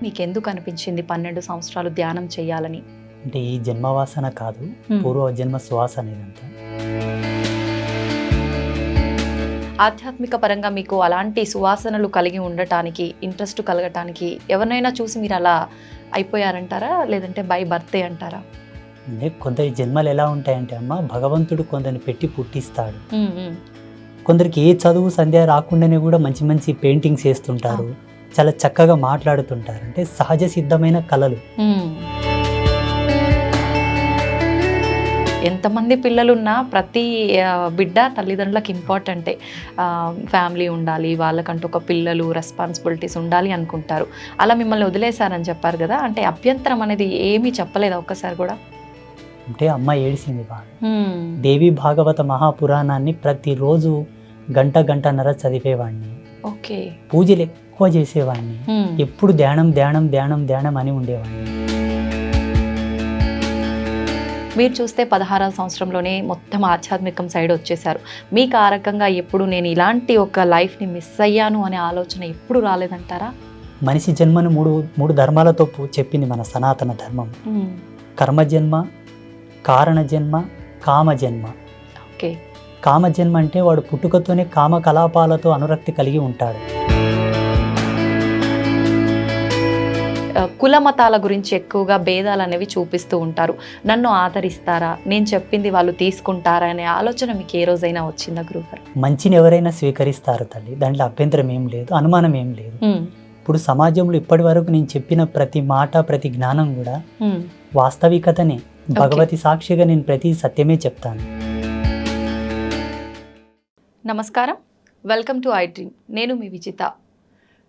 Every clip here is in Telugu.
మీకెందుకు అనిపించింది 12 సంవత్సరాలు ధ్యానం చేయాలని? అంటే ఈ జన్మవాసన కాదు, పూర్వ జన్మ శ్వాస అనేదంతా. ఆధ్యాత్మిక పరంగా మీకు అలాంటి సువాసనలు కలిగి ఉండటానికి, ఇంట్రెస్ట్ కలగటానికి ఎవరినైనా చూసి మీరు అలా అయిపోయారంటారా? లేదంటే బై బర్తే అంటారా? అంటే కొందరి జన్మలు ఎలా ఉంటాయంటే అమ్మ, భగవంతుడు కొందరిని పెట్టి పుట్టిస్తాడు. కొందరికి ఏ చదువు సంధ్య రాకుండానే కూడా మంచి మంచి పెయింటింగ్స్ వేస్తుంటారు, చాలా చక్కగా మాట్లాడుతుంటారు. అంటే సహజ సిద్ధమైన కళలు. ఎంతమంది పిల్లలున్నా ప్రతి బిడ్డ తల్లిదండ్రులకు ఇంపార్టెంటే. ఫ్యామిలీ ఉండాలి, వాళ్ళకంటూ ఒక పిల్లలు రెస్పాన్సిబిలిటీస్ ఉండాలి అనుకుంటారు. అలా మిమ్మల్ని వదిలేశారని చెప్పారు కదా, అంటే అభ్యంతరం అనేది ఏమీ చెప్పలేదా ఒక్కసారి కూడా? అంటే అమ్మ ఏడిసింది బాగా. దేవి భాగవత మహాపురాణాన్ని ప్రతిరోజు గంటన్నర చదివేవాడిని. ఓకే. పూజలు ఎక్కువ చేసేవాడిని. ఎప్పుడు ధ్యానం ధ్యానం ధ్యానం ధ్యానం అని ఉండేవాడిని. మీరు చూస్తే 16వ సంవత్సరంలోనే మొత్తం ఆధ్యాత్మికం సైడ్ వచ్చేసారు. మీకు ఆ రకంగా ఎప్పుడు నేను ఇలాంటి ఒక లైఫ్ని మిస్ అయ్యాను అనే ఆలోచన ఎప్పుడు రాలేదంటారా? మనిషి జన్మను మూడు ధర్మాలతో చెప్పింది మన సనాతన ధర్మం. కర్మజన్మ, కారణజన్మ, కామజన్మ. ఓకే. కామజన్మ అంటే వాడు పుట్టుకతోనే కామకలాపాలతో అనురక్తి కలిగి ఉంటాడు. కుల మతాల గురించి ఎక్కువగా భేదాలు అనేవి చూపిస్తూ ఉంటారు. నన్ను ఆదరిస్తారా, నేను చెప్పింది వాళ్ళు తీసుకుంటారా అనే ఆలోచన మీకు ఏ రోజైనా వచ్చిందా గురుగారు? మంచిని ఎవరైనా స్వీకరిస్తారు తల్లి, దాంట్లో అభ్యంతరం ఏం లేదు, అనుమానం ఏం లేదు. ఇప్పుడు సమాజంలో ఇప్పటి వరకు నేను చెప్పిన ప్రతి మాట, ప్రతి జ్ఞానం కూడా వాస్తవికతనే. భగవతి సాక్షిగా నేను ప్రతి సత్యమే చెప్తాను. నమస్కారం, వెల్కమ్ టు ఐ డ్రీమ్. నేను మీ విజిత.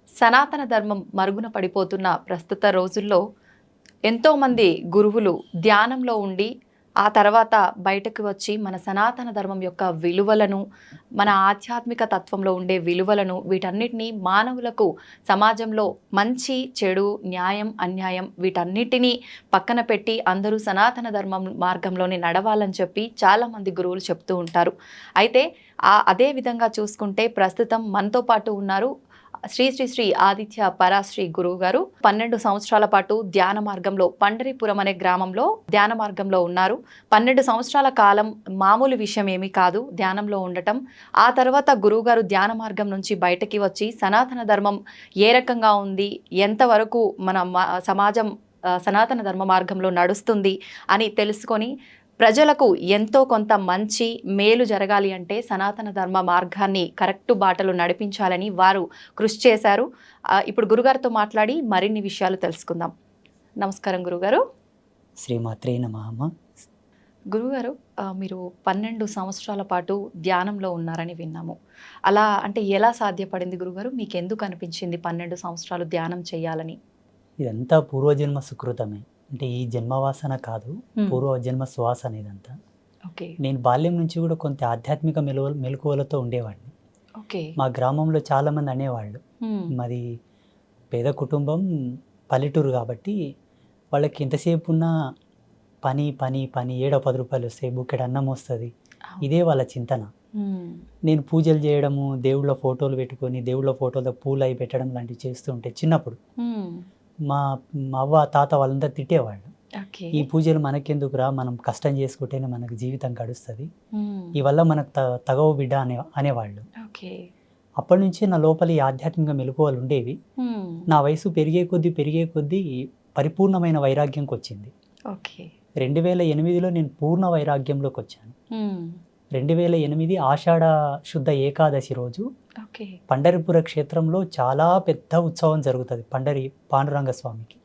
సనాతన ధర్మం మరుగున పడిపోతున్న ప్రస్తుత రోజుల్లో ఎంతోమంది గురువులు ధ్యానంలో ఉండి ఆ తర్వాత బయటకు వచ్చి మన సనాతన ధర్మం యొక్క విలువలను, మన ఆధ్యాత్మిక తత్వంలో ఉండే విలువలను, వీటన్నిటినీ మానవులకు సమాజంలో మంచి చెడు, న్యాయం అన్యాయం వీటన్నిటినీ పక్కన పెట్టి అందరూ సనాతన ధర్మం మార్గంలోనే నడవాలని చెప్పి చాలామంది గురువులు చెప్తూ ఉంటారు. అయితే అదే విధంగా చూసుకుంటే ప్రస్తుతం మనతో పాటు ఉన్నారు శ్రీ శ్రీ శ్రీ ఆదిత్య పరాశ్రీ గురువు గారు. 12 సంవత్సరాల పాటు ధ్యాన మార్గంలో పండరీపురం అనే గ్రామంలో ధ్యాన మార్గంలో ఉన్నారు. 12 సంవత్సరాల కాలం మామూలు విషయం ఏమీ కాదు ధ్యానంలో ఉండటం. ఆ తర్వాత గురువుగారు ధ్యాన మార్గం నుంచి బయటకి వచ్చి సనాతన ధర్మం ఏ రకంగా ఉంది, ఎంతవరకు మన సమాజం సనాతన ధర్మ మార్గంలో నడుస్తుంది అని తెలుసుకొని ప్రజలకు ఎంతో కొంత మంచి మేలు జరగాలి అంటే సనాతన ధర్మ మార్గాన్ని కరెక్ట్ బాటలు నడిపించాలని వారు కృషి చేశారు. ఇప్పుడు గురుగారితో మాట్లాడి మరిన్ని విషయాలు తెలుసుకుందాం. నమస్కారం గురుగారు. శ్రీమాత్రే నమః. గురుగారు, మీరు 12 సంవత్సరాల పాటు ధ్యానంలో ఉన్నారని విన్నాము. అలా అంటే ఎలా సాధ్యపడింది గురుగారు? మీకు ఎందుకు అనిపించింది 12 సంవత్సరాలు ధ్యానం చేయాలని? ఇదంతా పూర్వజన్మ సుకృతమే. అంటే ఈ జన్మవాసన కాదు, పూర్వజన్మ శ్వాస అనేదంతా. ఓకే. నేను బాల్యం నుంచి కూడా కొంత ఆధ్యాత్మిక మెలకువలతో ఉండేవాడిని. ఓకే. మా గ్రామంలో చాలామంది అనేవాళ్ళు, మాది పేద కుటుంబం, పల్లెటూరు కాబట్టి వాళ్ళకి ఎంతసేపు ఉన్న పని పని పని, 7-10 రూపాయలు వస్తాయి, బుక్కెడు అన్నం వస్తుంది, ఇదే వాళ్ళ చింతన. నేను పూజలు చేయడము, దేవుళ్ళ ఫోటోలు పెట్టుకొని దేవుళ్ళ ఫోటోలో పూలు అవి పెట్టడం లాంటివి చేస్తూ ఉంటే చిన్నప్పుడు మా అవ్వ తాత వాళ్ళందరూ తిట్టేవాళ్ళు. ఈ పూజలు మనకెందుకురా, మనం కష్టం చేసుకుంటేనే మనకు జీవితం గడుస్తుంది, ఈ వల్ల మనకు తగవు బిడ్డ అనేవాళ్ళు. అప్పటి నుంచి నా లోపల ఈ ఆధ్యాత్మిక మెలకువలు ఉండేవి. నా వయసు పెరిగే కొద్దీ పరిపూర్ణమైన వైరాగ్యంకి వచ్చింది. 2008లో నేను పూర్ణ వైరాగ్యంలోకి వచ్చాను. 2008 ఆషాఢ శుద్ధ ఏకాదశి రోజు పండరిపుర క్షేత్రంలో చాలా పెద్ద ఉత్సవం జరుగుతుంది పాండురంగ స్వామికి.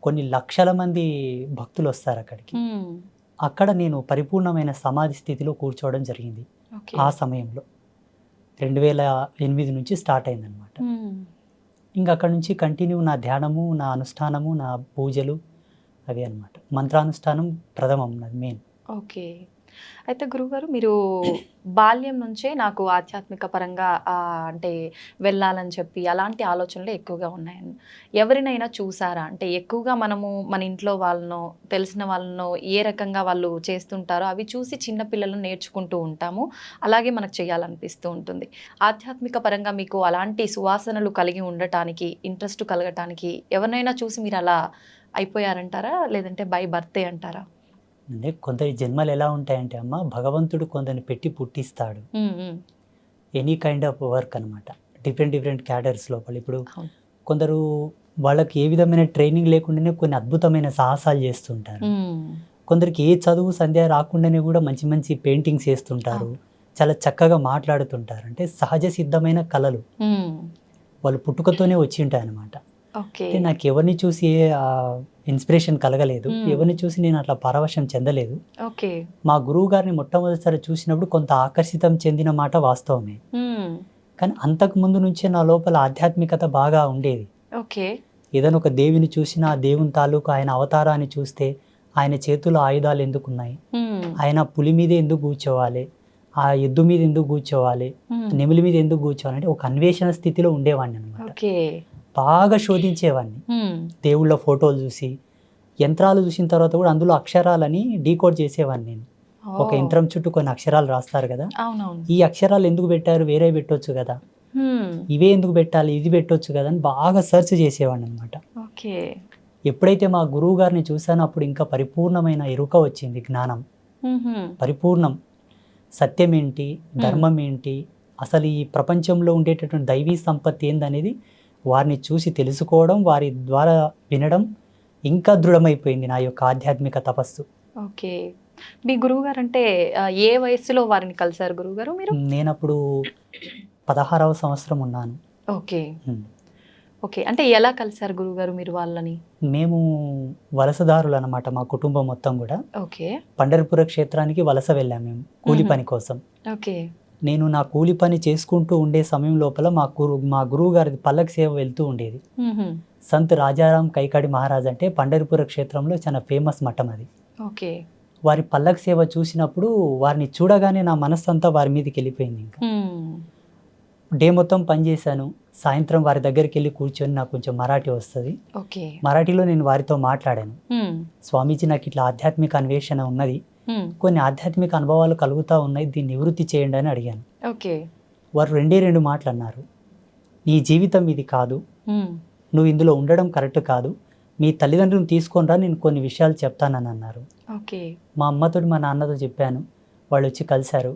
కొన్ని లక్షల మంది భక్తులు వస్తారు అక్కడికి. అక్కడ నేను పరిపూర్ణమైన సమాధి స్థితిలో కూర్చోవడం జరిగింది. ఆ సమయంలో 2008 నుంచి స్టార్ట్ అయిందనమాట. ఇంకా అక్కడ నుంచి కంటిన్యూ నా ధ్యానము, నా అనుష్ఠానము, నా పూజలు అవి అనమాట. మంత్రానుష్ఠానం ప్రథమం, నాది మెయిన్. ఓకే. అయితే గురువుగారు మీరు బాల్యం నుంచే నాకు ఆధ్యాత్మిక పరంగా అంటే వెళ్ళాలని చెప్పి అలాంటి ఆలోచనలు ఎక్కువగా ఉన్నాయని ఎవరినైనా చూసారా? అంటే ఎక్కువగా మనము మన ఇంట్లో వాళ్ళనో తెలిసిన వాళ్ళనో ఏ రకంగా వాళ్ళు చేస్తుంటారో అవి చూసి చిన్న పిల్లలు నేర్చుకుంటూ ఉంటాము. అలాగే మనకు చేయాలనిపిస్తూ ఉంటుంది. ఆధ్యాత్మిక పరంగా మీకు అలాంటి సువాసనలు కలిగి ఉండటానికి ఇంట్రెస్ట్ కలగటానికి ఎవరినైనా చూసి మీరు అలా అయిపోయారంటారా? లేదంటే బై బర్తే అంటారా? అంటే కొందరి జన్మలు ఎలా ఉంటాయంటే అమ్మ, భగవంతుడు కొందరిని పెట్టి పుట్టిస్తాడు. ఎనీ కైండ్ ఆఫ్ వర్క్ అనమాట. డిఫరెంట్ డిఫరెంట్ క్యాడర్స్ లోపల. ఇప్పుడు అవును. కొందరు వాళ్ళకి ఏ విధమైన ట్రైనింగ్ లేకుండానే కొన్ని అద్భుతమైన సాహసాలు చేస్తుంటారు. కొందరికి ఏ చదువు సంధ్య రాకుండానే కూడా మంచి మంచి పెయింటింగ్స్ వేస్తుంటారు. చాలా చక్కగా మాట్లాడుతుంటారు. అంటే సహజ సిద్ధమైన కళలు వాళ్ళు పుట్టుకతోనే వచ్చి ఉంటాయి అనమాట. అంటే నాకు ఎవరిని చూసి ఇన్స్పిరేషన్ కలగలేదు. ఎవరిని చూసి నేను అట్లా పరవశం చెందలేదు. మా గురువు గారిని మొట్టమొదటిసారి చూసినప్పుడు కొంత ఆకర్షితం చెందిన మాట వాస్తవమే. కానీ అంతకు ముందు నుంచే నా లోపల ఆధ్యాత్మికత బాగా ఉండేది. ఏదైనా ఒక దేవిని చూసినా ఆ దేవుని తాలూకు ఆయన అవతారాన్ని చూస్తే ఆయన చేతుల్లో ఆయుధాలు ఎందుకున్నాయి, ఆయన పులి మీద ఎందుకు కూర్చోవాలి, ఆ ఎద్దు మీద ఎందుకు కూర్చోవాలి, నెమిలి మీద ఎందుకు కూర్చోవాలి అంటే ఒక అన్వేషణ స్థితిలో ఉండేవాడిని అనమాట. బాగా శోధించేవాడిని. దేవుళ్ళ ఫోటోలు చూసి, యంత్రాలు చూసిన తర్వాత కూడా అందులో అక్షరాలని డీకోడ్ చేసేవాడిని నేను. ఒక యంత్రం చుట్టూ కొన్ని అక్షరాలు రాస్తారు కదా, ఈ అక్షరాలు ఎందుకు పెట్టారు, వేరే పెట్టొచ్చు కదా, ఇవే ఎందుకు పెట్టాలి, ఇది పెట్టొచ్చు కదా అని బాగా సెర్చ్ చేసేవాడిని అనమాట. ఎప్పుడైతే మా గురువు గారిని చూసానో అప్పుడు ఇంకా పరిపూర్ణమైన ఎరుక వచ్చింది, జ్ఞానం పరిపూర్ణం. సత్యం ఏంటి, ధర్మం ఏంటి, అసలు ఈ ప్రపంచంలో ఉండేటటువంటి దైవీ సంపత్తి ఏందనేది వారిని చూసి తెలుసుకోవడం, వారి ద్వారా వినడం ఇంకా దృఢమైపోయింది నా యొక్క ఆధ్యాత్మిక తపస్సు. మీ గురువు గారు అంటే ఏ వయసులో వారిని కలిసారు గురువు గారు మీరు? నేను అప్పుడు 16వ సంవత్సరం ఉన్నాను. అంటే ఎలా కలిసారు గురువు గారు మీరు వాళ్ళని? మేము వలసదారులు అనమాట, మా కుటుంబం మొత్తం కూడా. పండరిపుర క్షేత్రానికి వలస వెళ్ళాము మేము కూలి పని కోసం. నేను నా కూలి పని చేసుకుంటూ ఉండే సమయం లోపల మా గురువు గారి పల్లకి సేవ వెళ్తూ ఉండేది. సంత్ రాజారాం కైకాడి మహారాజ్ అంటే పండరిపుర క్షేత్రంలో చాలా ఫేమస్ మఠం అది. వారి పల్లకి సేవ చూసినప్పుడు వారిని చూడగానే నా మనస్సు అంతా వారి మీదకి వెళ్ళిపోయింది. ఇంకా డే మొత్తం పనిచేశాను. సాయంత్రం వారి దగ్గరికి వెళ్ళి కూర్చొని నాకు కొంచెం మరాఠీ వస్తుంది. మరాఠీలో నేను వారితో మాట్లాడాను. స్వామీజీ, నాకు ఇట్లా ఆధ్యాత్మిక అన్వేషణ ఉన్నది, కొన్ని ఆధ్యాత్మిక అనుభవాలు కలుగుతూ ఉన్నాయి, దీన్ని నివృత్తి చేయండి అని అడిగాను. వారు 2 మాటలు అన్నారు. నీ జీవితం ఇది కాదు, నువ్వు ఇందులో ఉండడం కరెక్ట్ కాదు, మీ తల్లిదండ్రులను తీసుకొని రా, నేను కొన్ని విషయాలు చెప్తానని అన్నారు. మా అమ్మతో మా నాన్నతో చెప్పాను. వాళ్ళు వచ్చి కలిశారు.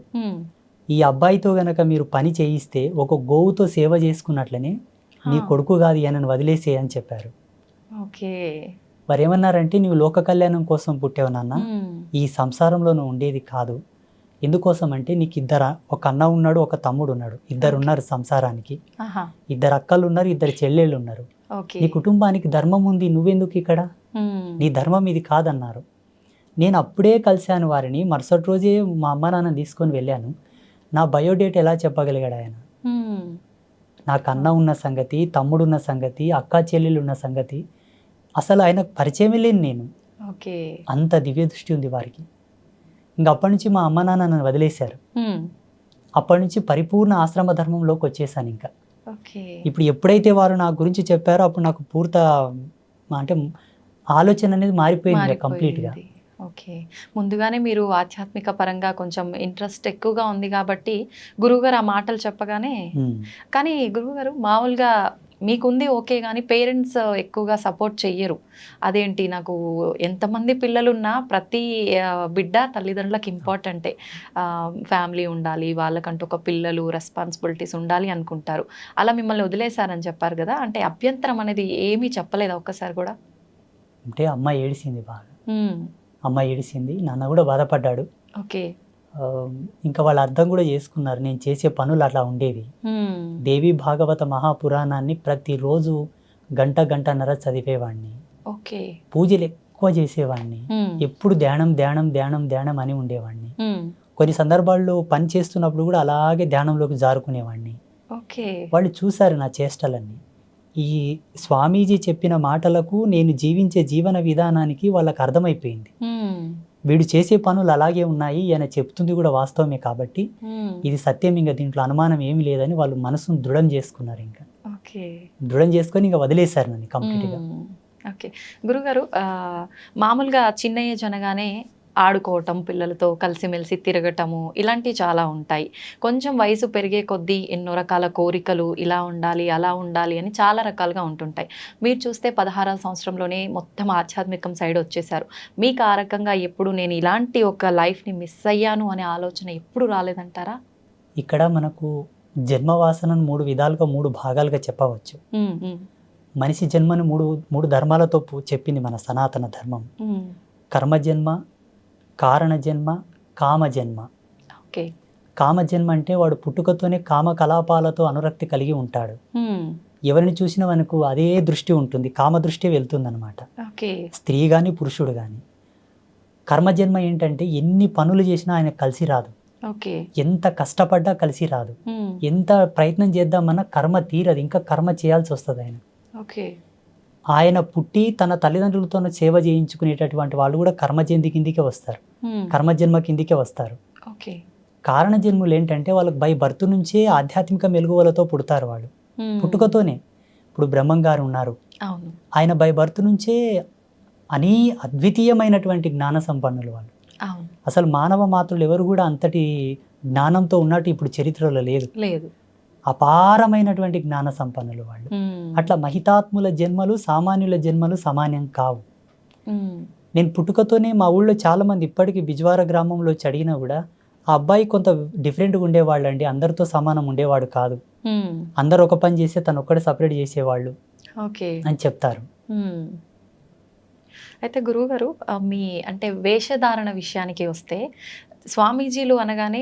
ఈ అబ్బాయితో గనక మీరు పని చేయిస్తే ఒక గోవుతో సేవ చేసుకున్నట్లనే నీ కొడుకు కాదు అని వదిలేసే అని చెప్పారు. వారు ఏమన్నారంటే, నువ్వు లోక కళ్యాణం కోసం పుట్టావు నాన్న, ఈ సంసారంలో నువ్వు ఉండేది కాదు. ఎందుకోసం అంటే నీకు ఒక అన్న ఉన్నాడు, ఒక తమ్ముడు ఉన్నాడు, 2 ఉన్నారు సంసారానికి, 2 అక్కలు ఉన్నారు, 2 చెల్లెళ్ళు ఉన్నారు. నీ కుటుంబానికి ధర్మం ఉంది, నువ్వెందుకు ఇక్కడ, నీ ధర్మం ఇది కాదన్నారు. నేను అప్పుడే కలిశాను వారిని. మరుసటి రోజే మా అమ్మ నాన్న తీసుకొని వెళ్ళాను. నా బయోడేట్ ఎలా చెప్పగలిగాడు ఆయన? నాకు అన్న ఉన్న సంగతి, తమ్ముడున్న సంగతి, అక్క చెల్లెలు ఉన్న సంగతి అసలు ఆయనకు పరిచయమే లేని నేను. అంత దివ్య దృష్టి ఉంది వారికి. ఇంక అప్పటి నుంచి మా అమ్మ నాన్న నన్ను వదిలేశారు. అప్పటి నుంచి పరిపూర్ణ ఆశ్రమ ధర్మంలోకి వచ్చేసాను. ఇంకా ఇప్పుడు ఎప్పుడైతే వారు నా గురించి చెప్పారో అప్పుడు నాకు అంటే ఆలోచన అనేది మారిపోయింది కంప్లీట్గా. ముందుగానే మీరు ఆధ్యాత్మిక పరంగా కొంచెం ఇంట్రెస్ట్ ఎక్కువగా ఉంది కాబట్టి గురువుగారు ఆ మాటలు చెప్పగానే, కానీ గురువుగారు మామూలుగా మీకుంది ఓకే, కానీ పేరెంట్స్ ఎక్కువగా సపోర్ట్ చెయ్యరు. అదేంటి, నాకు ఎంతమంది పిల్లలున్నా ప్రతి బిడ్డ తల్లిదండ్రులకు ఇంపార్టెంటే, ఫ్యామిలీ ఉండాలి, వాళ్ళకంటూ ఒక పిల్లలు రెస్పాన్సిబిలిటీస్ ఉండాలి అనుకుంటారు. అలా మిమ్మల్ని వదిలేశారని చెప్పారు కదా, అంటే అభ్యంతరం అనేది ఏమీ చెప్పలేదా ఒక్కసారి కూడా? అంటే అమ్మ ఏడిసింది బాగా. అమ్మ ఏడిసింది, నాన్న కూడా బాధపడ్డాడు. ఇంకా వాళ్ళు అర్థం కూడా చేసుకున్నారు నేను చేసే పనులు అట్లా ఉండేవి. దేవి భాగవత మహాపురాణాన్ని ప్రతిరోజు గంటన్నర చదివేవాడిని. పూజలు ఎక్కువ చేసేవాడిని. ఎప్పుడు ధ్యానం ధ్యానం ధ్యానం ధ్యానం అని ఉండేవాడిని. కొన్ని సందర్భాల్లో పని చేస్తున్నప్పుడు కూడా అలాగే ధ్యానంలోకి జారుకునేవాడిని. వాళ్ళు చూశారు నా చేష్టలన్నీ. ఈ స్వామీజీ చెప్పిన మాటలకు నేను జీవించే జీవన విధానానికి వాళ్ళకి అర్థమైపోయింది. వీడు చేసే పనులు అలాగే ఉన్నాయి, ఈయన చెప్తుంది కూడా వాస్తవమే కాబట్టి ఇది సత్యం, ఇంకా దీంట్లో అనుమానం ఏమీ లేదని వాళ్ళు మనసును దృఢం చేసుకున్నారు. ఇంకా ఓకే, దృఢం చేసుకొని ఇంకా వదిలేశారు నన్ను కంప్లీట్గా. ఓకే గురుగారు, మామూలుగా చిన్న ఏజ్ అనగానే ఆడుకోవటం, పిల్లలతో కలిసిమెలిసి తిరగటము, ఇలాంటివి చాలా ఉంటాయి. కొంచెం వయసు పెరిగే కొద్దీ ఎన్నో రకాల కోరికలు, ఇలా ఉండాలి అలా ఉండాలి అని చాలా రకాలుగా ఉంటుంటాయి. మీరు చూస్తే 16వ సంవత్సరంలోనే మొత్తం ఆధ్యాత్మికం సైడ్ వచ్చేసారు. మీకు ఆ రకంగా ఎప్పుడు నేను ఇలాంటి ఒక లైఫ్ని మిస్ అయ్యాను అనే ఆలోచన ఎప్పుడు రాలేదంటారా? ఇక్కడ మనకు జన్మవాసనను 3 విధాలుగా 3 భాగాలుగా చెప్పవచ్చు. మనిషి జన్మను మూడు ధర్మాలతో చెప్పింది మన సనాతన ధర్మం. కర్మజన్మ, కారణజన్మ, కామజన్మ. ఓకే, కామజన్మ అంటే వాడు పుట్టుకతోనే కామ కలాపాలతో అనురక్తి కలిగి ఉంటాడు. ఎవరిని చూసినా మనకు అదే దృష్టి ఉంటుంది, కామ దృష్టి వెళ్తుందన్నమాట. ఓకే, స్త్రీ కానీ పురుషుడు కానీ. కర్మజన్మ ఏంటంటే ఎన్ని పనులు చేసినా ఆయన కలిసి రాదు. ఓకే, ఎంత కష్టపడ్డా కలిసి రాదు. ఎంత ప్రయత్నం చేద్దామన్నా కర్మ తీరదు, ఇంకా కర్మ చేయాల్సి వస్తుంది ఆయన. ఓకే, ఆయన పుట్టి తన తల్లిదండ్రులతో సేవ చేయించుకునేటటువంటి వాళ్ళు కూడా కర్మజన్మ కిందికే వస్తారు, కర్మజన్మ కిందికే వస్తారు. ఓకే, కారణజన్ములు ఏంటంటే వాళ్ళకి బై బర్త్ నుంచే ఆధ్యాత్మిక మెలుగువలతో పుడతారు వాళ్ళు, పుట్టుకతోనే. ఇప్పుడు బ్రహ్మం గారు ఉన్నారు, ఆయన బై బర్త్ నుంచే అద్వితీయమైనటువంటి జ్ఞాన సంపన్నులు వాళ్ళు. అసలు మానవ మాతృలు ఎవరు కూడా అంతటి జ్ఞానంతో ఉన్నట్టు ఇప్పుడు చరిత్రలో లేదు. అపారమైనటువంటి జ్ఞాన సంపన్నులు వాళ్ళు. అట్లా మహితాత్ముల జన్మలు సామాన్యుల జన్మలు సమానం కావు. నేను పుట్టుకతోనే మా ఊళ్ళో చాలా మంది ఇప్పటికీ బిజ్వార గ్రామంలో అడిగినా కూడా ఆ అబ్బాయి కొంత డిఫరెంట్గా ఉండేవాళ్ళు అండి, అందరితో సమానం ఉండేవాడు కాదు, అందరు ఒక పని చేస్తే తను ఒక్కడే సపరేట్ చేసేవాళ్ళు అని చెప్తారు. అయితే గురువుగారు, మీ అంటే వేషధారణ విషయానికి వస్తే, స్వామీజీలు అనగానే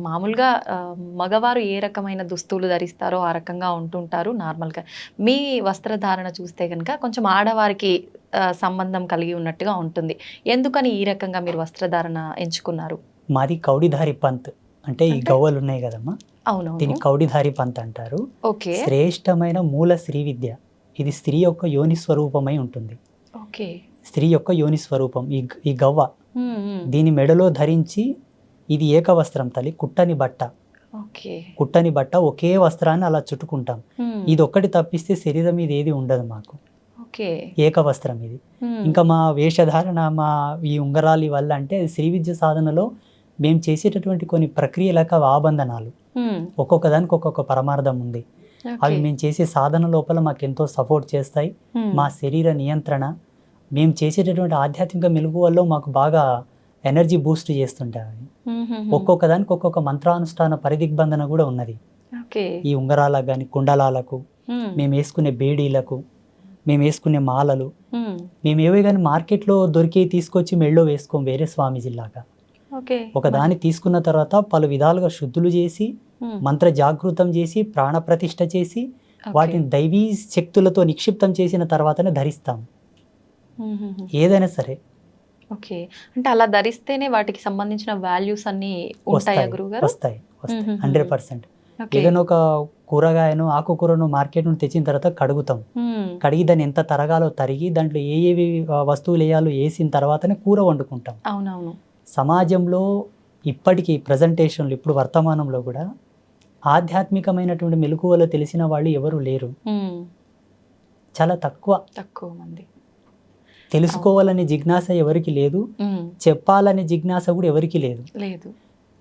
మామూలుగా మగవారు ఏ రకమైన దుస్తులు ధరిస్తారో ఆ రకంగా ఉంటుంటారు నార్మల్గా. మీ వస్త్రధారణ చూస్తే కనుక కొంచెం ఆడవారికి సంబంధం కలిగి ఉన్నట్టుగా ఉంటుంది. ఎందుకని ఈ రకంగా మీరు వస్త్రధారణ ఎంచుకున్నారు? మాది కౌడిధారి పంత్, అంటే ఈ గవ్వలు ఉన్నాయి కదమ్మా, అవును, దీన్ని కౌడిధారి పంత్ అంటారు. ఓకే, శ్రేష్టమైన మూల శ్రీ విద్య. ఇది స్త్రీ యొక్క యోని స్వరూపమై ఉంటుంది. ఓకే, స్త్రీ యొక్క యోని స్వరూపం ఈ గవ్వ. దీని మెడలో ధరించి, ఇది ఏకవస్త్రం తల్లి, కుట్టని బట్ట. కుట్టని బట్ట, ఒకే వస్త్రాన్ని అలా చుట్టుకుంటాం. ఇది ఒక్కటి తప్పిస్తే శరీరం మీద ఏది ఉండదు మాకు, ఏకవస్త్రం ఇది. ఇంకా మా వేషధారణ, మా ఈ ఉంగరాలి వల్ల అంటే శ్రీ విద్య సాధనలో మేము చేసేటటువంటి కొన్ని ప్రక్రియలకు ఆబంధనాలు, ఒక్కొక్క దానికి ఒక్కొక్క పరమార్థం ఉంది. అవి మేము చేసే సాధన లోపల మాకు ఎంతో సపోర్ట్ చేస్తాయి. మా శరీర నియంత్రణ, మేము చేసేటటువంటి ఆధ్యాత్మిక మెలుగు వల్ల మాకు బాగా ఎనర్జీ బూస్ట్ చేస్తుంటాయి. ఒక్కొక్క దానికి ఒక్కొక్క మంత్రానుష్ఠాన పరిదిగ్బంధన కూడా ఉన్నది. ఈ ఉంగరాలకు కానీ, కుండలాలకు, మేము వేసుకునే బేడీలకు, మేము వేసుకునే మాలలు, మేము ఏవే కానీ మార్కెట్లో దొరికి తీసుకొచ్చి మెళ్ళో వేసుకోం వేరే స్వామీజీలాగా. ఒక దాన్ని తీసుకున్న తర్వాత పలు విధాలుగా శుద్ధులు చేసి, మంత్ర జాగృతం చేసి, ప్రాణ ప్రతిష్ఠ చేసి, వాటిని దైవీ శక్తులతో నిక్షిప్తం చేసిన తర్వాతనే ధరిస్తాం ఏదైనా సరే. ఓకే, అంటే అలా ధరిస్తేనే వాటికి సంబంధించిన వాల్యూస్ అన్ని వస్తాయి 100%. ఏదైనా ఒక కూరగాయను, ఆకుకూరను మార్కెట్ నుండి తెచ్చిన తర్వాత కడుగుతాం. కడిగి దాన్ని ఎంత తరగాలో తరిగి, దాంట్లో ఏవి వస్తువులు వేయాలో వేసిన తర్వాతనే కూర వండుకుంటాం. అవునవును. సమాజంలో ఇప్పటికీ ప్రజెంటేషన్లు, ఇప్పుడు వర్తమానంలో కూడా ఆధ్యాత్మికమైనటువంటి మెలకువలు తెలిసిన వాళ్ళు ఎవరు లేరు, చాలా తక్కువ మంది. తెలుసుకోవాలనే జిజ్ఞాస ఎవరికి లేదు, చెప్పాలనే జిజ్ఞాస కూడా ఎవరికి లేదు.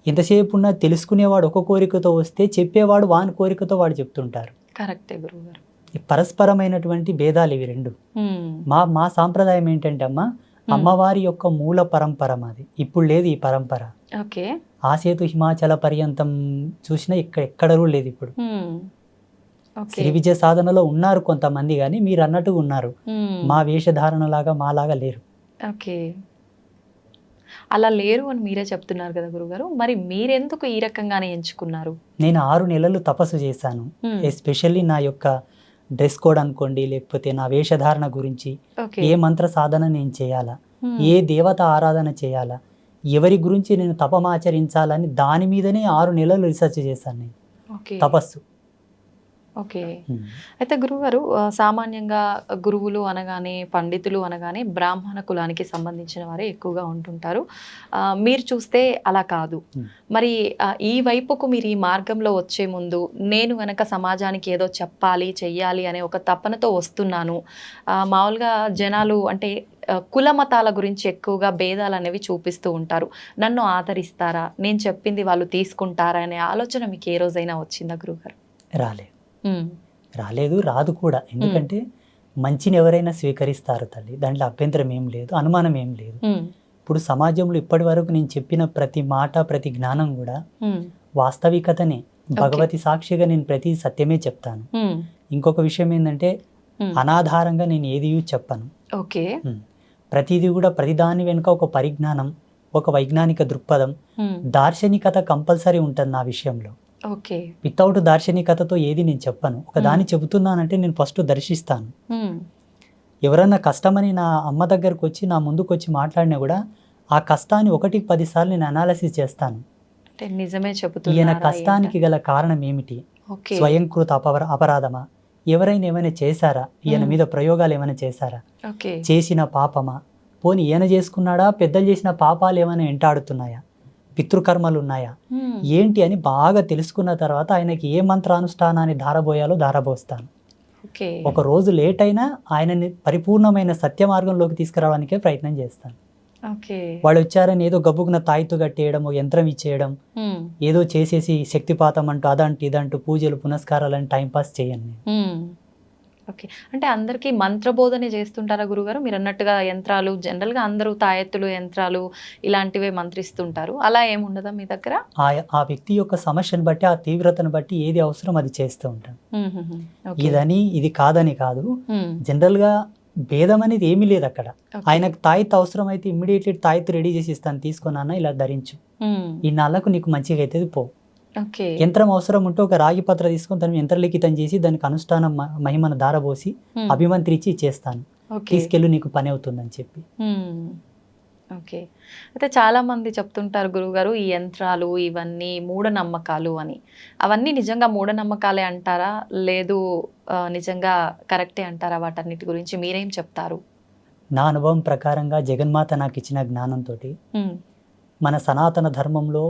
ఎంతసేపు ఉన్నా తెలుసుకునేవాడు ఒక కోరికతో వస్తే, చెప్పేవాడు వాని కోరికతో వాడు చెప్తుంటారు. కరెక్టే గురువుగారు. పరస్పరమైనటువంటి భేదాలు ఇవి రెండు. మా సాంప్రదాయం ఏంటంటే అమ్మా, అమ్మవారి యొక్క మూల పరంపర మాది. ఇప్పుడు లేదు ఈ పరంపర. ఆసేతు హిమాచల పర్యంతం చూసినా ఎక్కడ కూడా లేదు ఇప్పుడు. శ్రీ విద్య సాధనలో ఉన్నారు కొంతమంది, కానీ మీరు అన్నట్టుగా ఉన్నారు. మా వేషధారణ లాగా మాలాగా లేరు. ఓకే, అలా లేరు అని మీరే చెప్తున్నారు కదా గురుగారు. మరి మీరెందుకు ఈ రకంగానే ఎంచుకున్నారు? నేను 6 నెలలు తపస్సు చేశాను. ఎస్పెషల్లీ నా యొక్క డ్రెస్ కోడ్ అనుకోండి, లేకపోతే నా వేషధారణ గురించి, ఏ మంత్ర సాధన నేను చేయాలా, ఏ దేవత ఆరాధన చేయాలా, ఎవరి గురించి నేను తపమాచరించాలని దాని మీదనే 6 నెలలు రీసెర్చ్ చేశాను నేను. తపస్సు ఓకే. ఉమ్. అయితే గురువుగారు సామాన్యంగా గురువులు అనగానే, పండితులు అనగానే బ్రాహ్మణ కులానికి సంబంధించిన వారే ఎక్కువగా ఉంటుంటారు. మీరు చూస్తే అలా కాదు. ఉమ్. మరి ఈ వైపుకు మీరు ఈ మార్గంలో వచ్చే ముందు నేను గనక సమాజానికి ఏదో చెప్పాలి, చెయ్యాలి అనే ఒక తపనతో వస్తున్నాను. మామూలుగా జనాలు అంటే కుల మతాల గురించి ఎక్కువగా భేదాలు అనేవి చూపిస్తూ ఉంటారు. నన్ను ఆదరిస్తారా? నేను చెప్పింది వాళ్ళు తీసుకుంటారా? అనే ఆలోచన మీకు ఏ రోజైనా వచ్చిందా గురువుగారు? రాలేదు హ్మ్. రాలేదు, రాదు కూడా. ఎందుకంటే మంచిని ఎవరైనా స్వీకరిస్తారు తల్లి, దాంట్లో అభ్యంతరం ఏం లేదు, అనుమానం ఏం లేదు. హ్మ్. ఇప్పుడు సమాజంలో ఇప్పటి వరకు నేను చెప్పిన ప్రతి మాట, ప్రతి జ్ఞానం కూడా హ్మ్. వాస్తవికతనే. భగవతి సాక్షిగా నేను ప్రతి సత్యమే చెప్తాను. హ్మ్. ఇంకొక విషయం ఏంటంటే హ్మ్. అనాధారంగా నేను ఏది చెప్పను. ఓకే. ప్రతిదీ కూడా ప్రతిదాని వెనుక ఒక పరిజ్ఞానం, ఒక వైజ్ఞానిక దృక్పథం, హ్మ్. దార్శనికత కంపల్సరీ ఉంటుంది నా విషయంలో. ఓకే. వితౌట్ దార్శనికతతో ఏది నేను చెప్పను. ఒక దాన్ని చెబుతున్నానంటే నేను ఫస్ట్ దర్శిస్తాను. హ్మ్. ఎవరన్నా కష్టమని నా అమ్మ దగ్గరకు వచ్చి నా ముందుకు వచ్చి మాట్లాడినా కూడా ఆ కష్టాన్ని 1-10 సార్లు నేను అనాలసిస్ చేస్తాను. అంటే నిజమే ఈయన చెబుతున్నారా కష్టానికి గల కారణం ఏమిటి? ఓకే. స్వయంకృత అపరాధమా? ఎవరైనా ఏమైనా చేశారా? ఈయన మీద ప్రయోగాలు ఏమైనా చేశారా? ఓకే. చేసిన పాపమా? పోనీ ఈయన చేసుకున్నాడా? పెద్దలు చేసిన పాపాలు ఏమైనా వెంటాడుతున్నాయా? పితృకర్మలు ఉన్నాయా? హ్మ్. ఏంటి అని బాగా తెలుసుకున్న తర్వాత ఆయనకి ఏ మంత్రానుష్ఠానాన్ని ధారబోయాలో ధారబోస్తాను. ఓకే. ఒక రోజు లేట్ అయినా ఆయనని పరిపూర్ణమైన సత్య మార్గంలోకి తీసుకురావడానికే ప్రయత్నం చేస్తాను. ఓకే. వాళ్ళు వచ్చారని ఏదో గబ్బుకున్న తాయితు కట్టేయడం, ఓ యంత్రం ఇచ్చేయడం, హ్మ్. ఏదో చేసేసి శక్తిపాతం అంటూ అదంటూ ఇదంటూ పూజలు పునస్కారాలని టైంపాస్ చేయను నేను. హ్మ్. ఓకే. అంటే అందరికీ మంత్రబోధనే చేస్తుంటారా గురుగారు? మీరు అన్నట్టుగా యంత్రాలు జనరల్‌గా అందరూ తాయెత్తులు, యంత్రాలు ఇలాంటివే మంత్రిస్తుంటారు. అలా ఏమి ఉండదా మీ దగ్గర? ఆ వ్యక్తి యొక్క సమస్యను బట్టి, ఆ తీవ్రతను బట్టి ఏది అవసరం అది చేస్తూ ఉంటాను. హుహుహు. ఓకే. ఇదని ఇది కాదని కాదు. హ్మ్. జనరల్గా భేదం అనేది ఏమీ లేదు అక్కడ. ఓకే. ఆయనకు తాయెత్తు అవసరం అయితే ఇమ్మీడియట్లీ తాయెత్తు రెడీ చేసి ఇస్తాను, తీసుకున్నానా ఇలా ధరించు, హ్మ్. ఈ నాళ్ళకు నీకు మంచిగా అవుతుంది పో. ఓకే. యంత్రం అవసరం ఉంటే ఒక రాగి పత్ర తీసుకొని దాన్ని యంత్రలిఖితం చేసి దానికి అనుష్ఠానం మహిమను దారబోసి హ్మ్. అభిమంత్రించి ఇచ్చేస్తాను, ఓకే. తీసుకెళ్ళు నీకు పని అవుతుందని చెప్పి. హ్మ్. ఓకే. అయితే చాలామంది చెప్తుంటారు గురువుగారు, ఈ యంత్రాలు ఇవన్నీ మూఢనమ్మకాలు అని. అవన్నీ నిజంగా మూఢనమ్మకాలే అంటారా? లేదు నిజంగా కరెక్టే అంటారా? వాటన్నిటి గురించి మీరేం చెప్తారు? నా అనుభవం ప్రకారంగా జగన్మాత నాకు ఇచ్చిన జ్ఞానంతో హ్మ్. మన సనాతన ధర్మంలో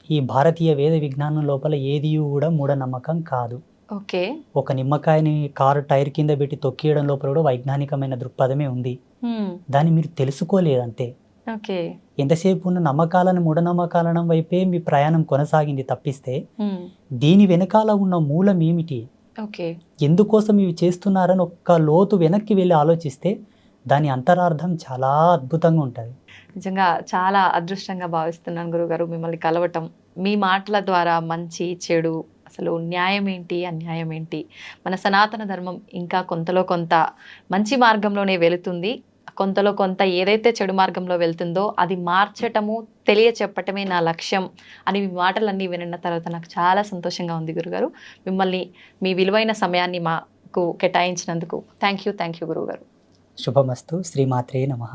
ఈ భారతీయ వేద విజ్ఞానం లోపల ఏది కూడా మూఢనమ్మకం కాదు. ఓకే. ఒక నిమ్మకాయని కారు టైర్ కింద పెట్టి తొక్కియడం లోపల కూడా వైజ్ఞానికమైన దృక్పథమే ఉంది. హ్మ్. దాన్ని మీరు తెలుసుకోలేదంతే. ఓకే. ఎంతసేపు ఉన్న నమ్మకాలను మూఢనమ్మకాలను వైపే మీ ప్రయాణం కొనసాగింది తప్పిస్తే హ్మ్. దీని వెనకాల ఉన్న మూలం ఏమిటి, ఓకే. ఎందుకోసం ఇవి చేస్తున్నారని ఒక్క లోతు వెనక్కి వెళ్ళి ఆలోచిస్తే దాని అంతరార్థం చాలా అద్భుతంగా ఉంటుంది. నిజంగా చాలా అదృష్టంగా భావిస్తున్నాను గురుగారు మిమ్మల్ని కలవటం. మీ మాటల ద్వారా మంచి, చెడు, అసలు న్యాయం ఏంటి, అన్యాయం ఏంటి, మన సనాతన ధర్మం ఇంకా కొంతలో కొంత మంచి మార్గంలోనే వెళుతుంది. కొంతలో కొంత ఏదైతే చెడు మార్గంలో వెళ్తుందో అది మార్చటము, తెలియచెప్పటమే నా లక్ష్యం అని మీ మాటలన్నీ విన్న తర్వాత నాకు చాలా సంతోషంగా ఉంది గురుగారు. మిమ్మల్ని మీ విలువైన సమయాన్ని మాకు కేటాయించినందుకు థ్యాంక్ యూ గురుగారు. శుభమస్తు. శ్రీమాత్రే నమః.